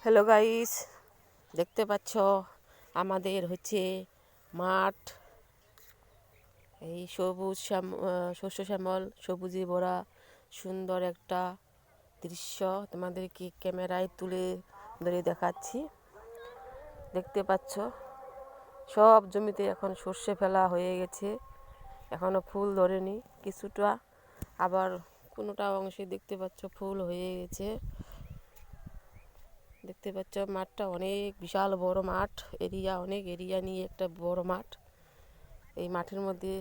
Hello guys, দেখতে পাচ্ছ আমাদের হচ্ছে মাঠ। এই সবুজ শস্য শ্যামল সবুজে ভরা সুন্দর একটা দৃশ্য তোমাদেরকে ক্যামেরায় তুলে ধরে দেখাচ্ছি। দেখতে পাচ্ছ সব জমিতে এখন সর্ষে ফেলা হয়ে গেছে, এখনো ফুল ধরেনি কিছুটা, আবার কোনোটা অংশে দেখতে পাচ্ছ ফুল হয়ে গেছে। দেখতে পাচ্ছ মাঠটা অনেক বিশাল বড় মাঠ, অনেক এরিয়া নিয়ে একটা বড় মাঠ। এই মাঠের মধ্যে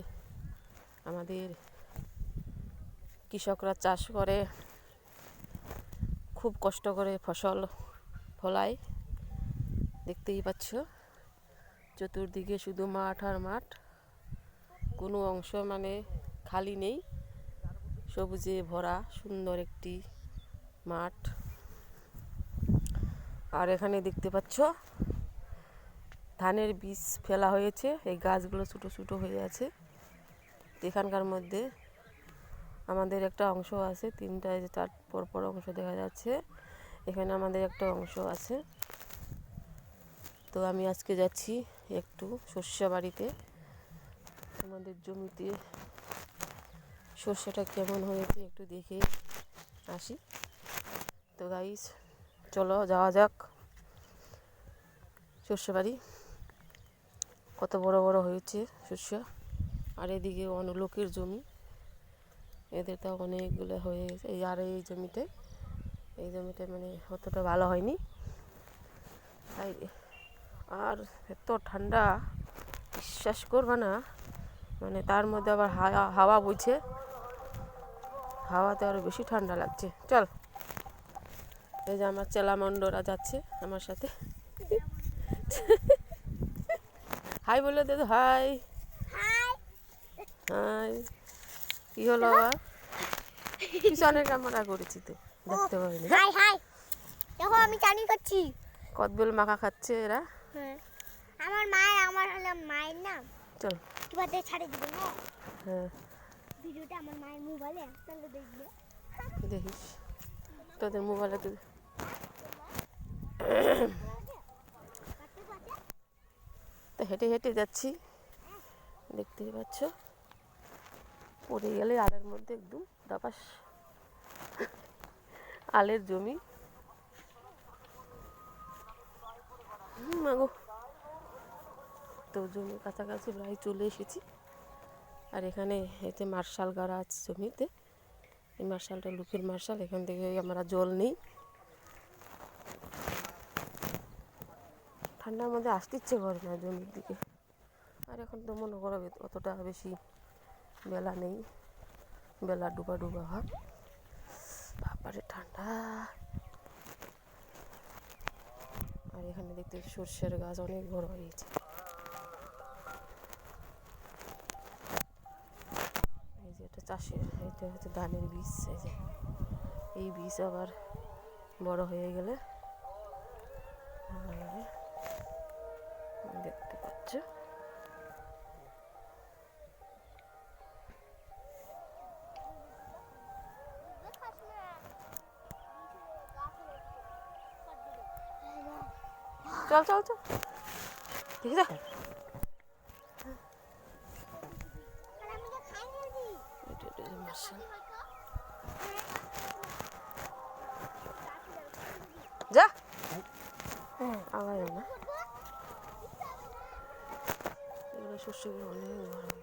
আমাদের কৃষকরা চাষ করে, খুব কষ্ট করে ফসল ফলায়। দেখতেই পাচ্ছ চতুর্দিকে শুধু মাঠ আর মাঠ, কোনো অংশ খালি নেই, সবুজে ভরা সুন্দর একটি মাঠ। আর এখানে দেখতে পাচ্ছ ধানের বীজ ফেলা হয়েছে, এই গাছগুলো ছোটো ছোটো হয়ে আছে। এখানকার মধ্যে আমাদের একটা অংশ আছে, তিনটা চার পর অংশ দেখা যাচ্ছে, এখানে আমাদের একটা অংশ আছে। তো আমি আজকে যাচ্ছি একটু সর্ষে বাড়িতে, আমাদের জমিতে সর্ষেটা কেমন হয়েছে একটু দেখে আসি। তো গাইস চলো যাওয়া যাক সর্ষে বাড়ি। কত বড় বড় হয়েছে সর্ষে, আর এদিকে অনেক লোকের জমি, এদের তো অনেকগুলো হয়ে গেছে। আর এই জমিতে অতটা ভালো হয়নি, তাই। আর এত ঠান্ডা বিশ্বাস করবে না, তার মধ্যে আবার হাওয়া বইছে, হাওয়াতে আরও বেশি ঠান্ডা লাগছে। চল, এই যে আমার চেলামন্ডরা যাচ্ছে আমার সাথে। হাই বলে দে তো, হাই হাই। কি হলো আবার? পিছনের ক্যামেরা করেছি তো দেখতে পাইনি। হাই হাই, দেখো আমি চানি করছি। কদবেল মাখা খাচ্ছে এরা। আমার মায়ের নাম। চল তোমাদের ছাড়ে দিবে না? হ্যাঁ, ভিডিওটা আমার মায়ের মোবাইলে একসঙ্গে দেখবে। দেখিস তোদের মোবাইলে তুই। তো হেঁটে হেঁটে যাচ্ছি, দেখতেই পাচ্ছ। পড়ে গেলে আলের মধ্যে একদম দাপাস, আলের জমি। মাগো, তো জমির কাছাকাছি প্রায় চলে এসেছি। আর এখানে এতে মার্শাল গাড়া আছে জমিতে, এই মার্শালটা লুকের মার্শাল, এখান থেকে আমরা জল নিই। ঠান্ডার মধ্যে আসতে ইচ্ছে করে না জমির দিকে। আর এখন তো মনে করো অতটা বেশি বেলা নেই, বেলা ডুবা ডুবা হয়, বাবারে ঠান্ডা। আর এখানে দেখতে সর্ষের গাছ অনেক বড় হয়েছে। এই যে এটা চাষের, এটা হচ্ছে ধানের বীজ। এই যে এই বীজ আবার বড় হয়ে গেলে দেখতে পাচ্ছ। চল চল চল, দেখি যা। যা আবার না, এগুলো শস্যগুলো অনেক ভালো।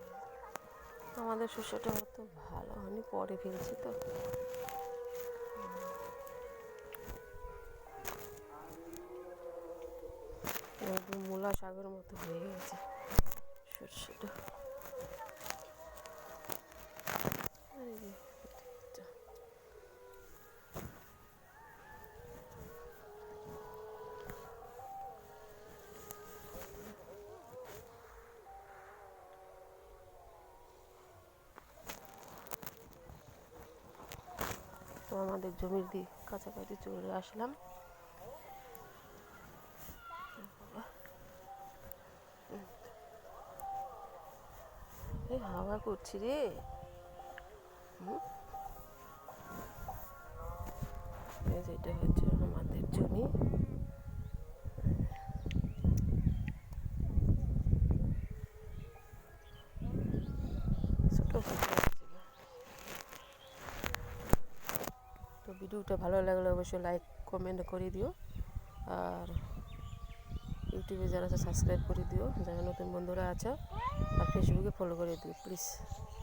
আমাদের শস্যটা অত ভালো হয়নি, পরে ফেলছি তো। একদম মূলা শাকের মতো হয়ে গেছে সর্ষেটা। তো আমাদের জমির দিক কাছাকাছি চলে আসলাম। হাওয়া করছি রে। এটা হচ্ছে আমাদের জমি। তো ভিডিওটা ভালো লাগলে অবশ্যই লাইক কমেন্ট করে দিও, আর ইউটিউবে যারা আছে সাবস্ক্রাইব করে দিও, যারা নতুন বন্ধুরা আছো, আর ফেসবুকে ফলো করে দিও প্লিজ।